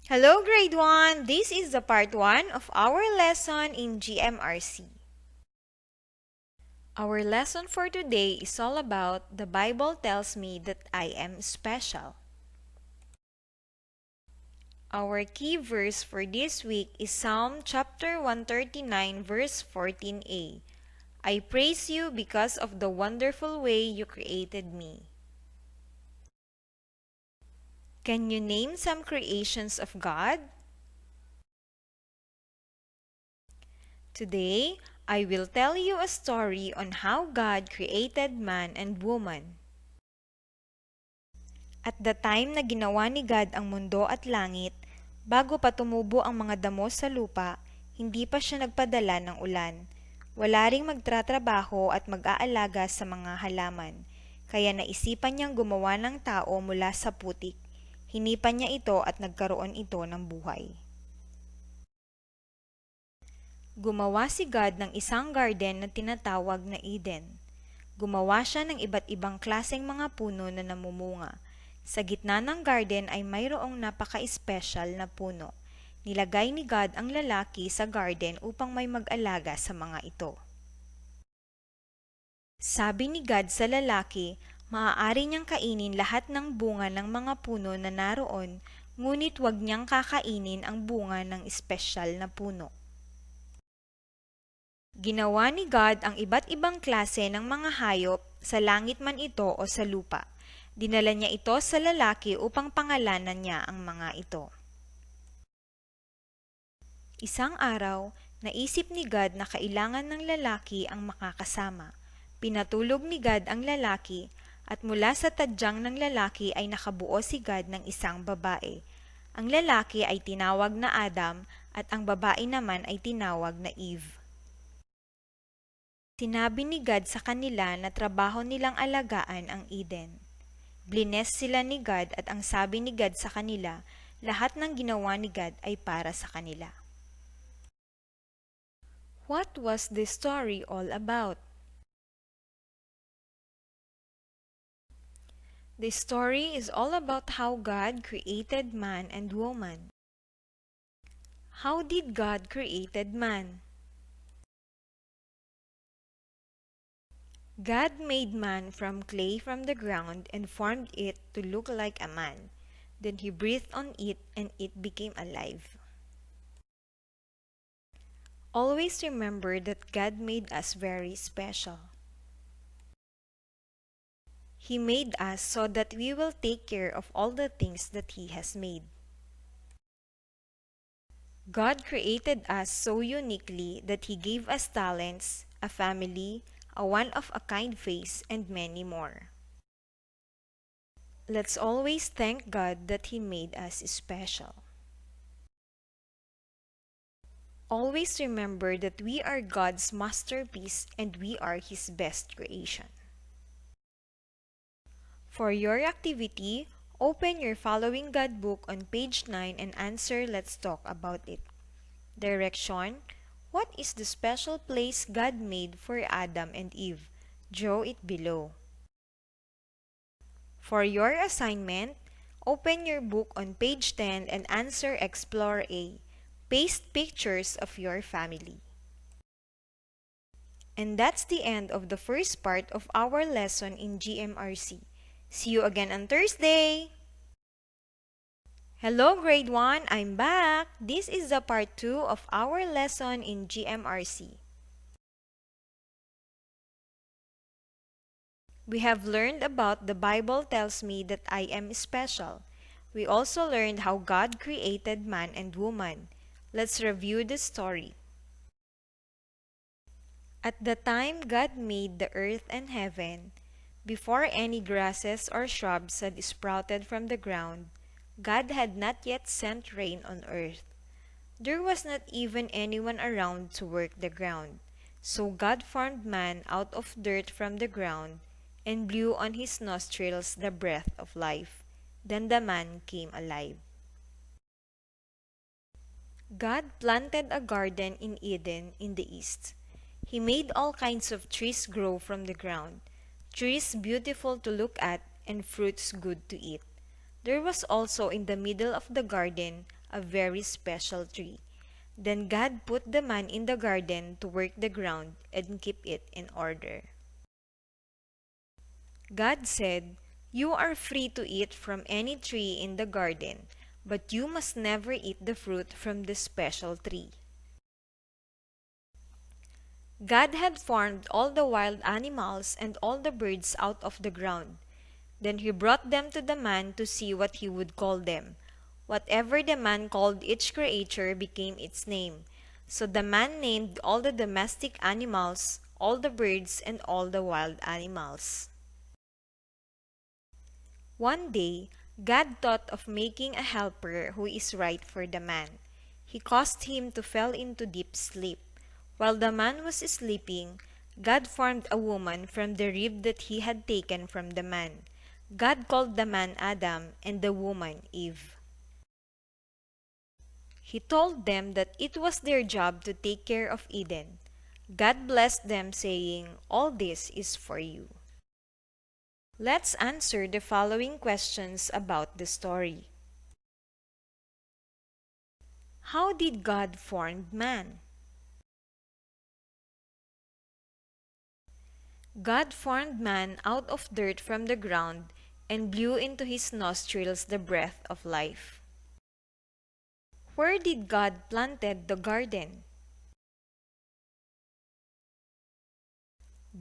Hello grade 1! This is the part 1 of our lesson in Gmrc. Our lesson for today is all about "The Bible tells me that I am special." Our key verse for this week is Psalm chapter 139 verse 14a. I praise you because of the wonderful way you created me. Can you name some creations of God? Today, I will tell you a story on how God created man and woman. At the time na ginawa ni God ang mundo at langit, bago pa tumubo ang mga damo sa lupa, hindi pa siya nagpadala ng ulan. Wala ring magtratrabaho at mag-aalaga sa mga halaman, kaya naisipan niyang gumawa ng tao mula sa putik. Hinipan niya ito at nagkaroon ito ng buhay. Gumawa si God ng isang garden na tinatawag na Eden. Gumawa siya ng iba't ibang klaseng mga puno na namumunga. Sa gitna ng garden ay mayroong napaka-espesyal na puno. Nilagay ni God ang lalaki sa garden upang may mag-alaga sa mga ito. Sabi ni God sa lalaki, maaari niyang kainin lahat ng bunga ng mga puno na naroon, ngunit huwag niyang kakainin ang bunga ng espesyal na puno. Ginawa ni God ang iba't ibang klase ng mga hayop, sa langit man ito o sa lupa. Dinala niya ito sa lalaki upang pangalanan niya ang mga ito. Isang araw, naisip ni God na kailangan ng lalaki ang makakasama. Pinatulog ni God ang lalaki, at mula sa tadyang ng lalaki ay nakabuo si God ng isang babae. Ang lalaki ay tinawag na Adam, at ang babae naman ay tinawag na Eve. Sinabi ni God sa kanila na trabaho nilang alagaan ang Eden. Blines sila ni God at ang sabi ni God sa kanila, lahat ng ginawa ni God ay para sa kanila. What was this story all about? The story is all about how God created man and woman. How did God created man? God made man from clay from the ground and formed it to look like a man. Then he breathed on it and it became alive. Always remember that God made us very special. He made us so that we will take care of all the things that He has made. God created us so uniquely that He gave us talents, a family, a one-of-a-kind face, and many more. Let's always thank God that He made us special. Always remember that we are God's masterpiece and we are His best creation. For your activity, open your Following God book on page 9 and answer "Let's talk about it." Direction: what is the special place God made for Adam and Eve? Draw it below. For your assignment, open your book on page 10 and answer Explore A. Paste pictures of your family. And that's the end of the first part of our lesson in Gmrc. See you again on Thursday! Hello grade 1, I'm back! This is the part 2 of our lesson in Gmrc. We have learned about "The Bible tells me that I am special." We also learned how God created man and woman. Let's review the story. At the time God made the earth and heaven, before any grasses or shrubs had sprouted from the ground, God had not yet sent rain on earth. There was not even anyone around to work the ground. So God formed man out of dirt from the ground and blew on his nostrils the breath of life. Then the man came alive. God planted a garden in Eden in the east. He made all kinds of trees grow from the ground, trees beautiful to look at and fruits good to eat. There was also in the middle of the garden a very special tree. Then God put the man in the garden to work the ground and keep it in order. God said, "You are free to eat from any tree in the garden, but you must never eat the fruit from this special tree." God had formed all the wild animals and all the birds out of the ground. Then he brought them to the man to see what he would call them. Whatever the man called each creature became its name. So the man named all the domestic animals, all the birds, and all the wild animals. One day, God thought of making a helper who is right for the man. He caused him to fall into deep sleep. While the man was sleeping, God formed a woman from the rib that he had taken from the man. God called the man Adam and the woman Eve. He told them that it was their job to take care of Eden. God blessed them, saying, "All this is for you." Let's answer the following questions about the story. How did God form man? God formed man out of dirt from the ground and blew into his nostrils the breath of life. Where did God planted the garden?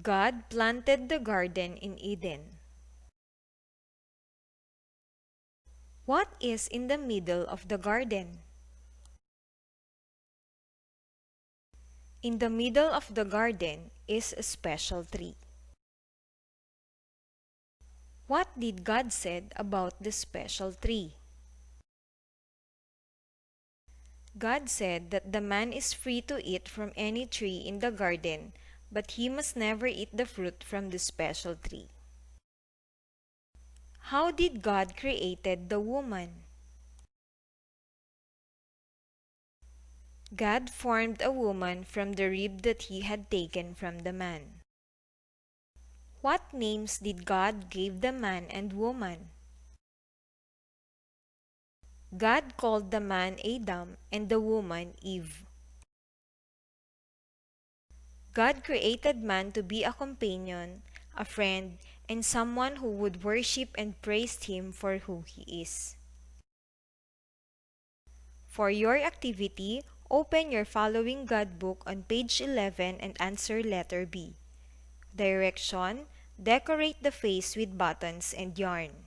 God planted the garden in Eden. What is in the middle of the garden? In the middle of the garden is a special tree. What did God said about the special tree? God said that the man is free to eat from any tree in the garden, but he must never eat the fruit from the special tree. How did God created the woman? God formed a woman from the rib that he had taken from the man. What names did God give the man and woman? God called the man Adam and the woman Eve. God created man to be a companion, a friend, and someone who would worship and praise him for who he is. For your activity, open your following God book on page 11 and answer letter B. Direction: decorate the face with buttons and yarn.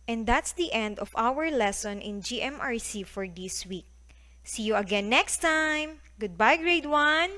And that's the end of our lesson in GMRC for this week. See you again next time! Goodbye, grade 1!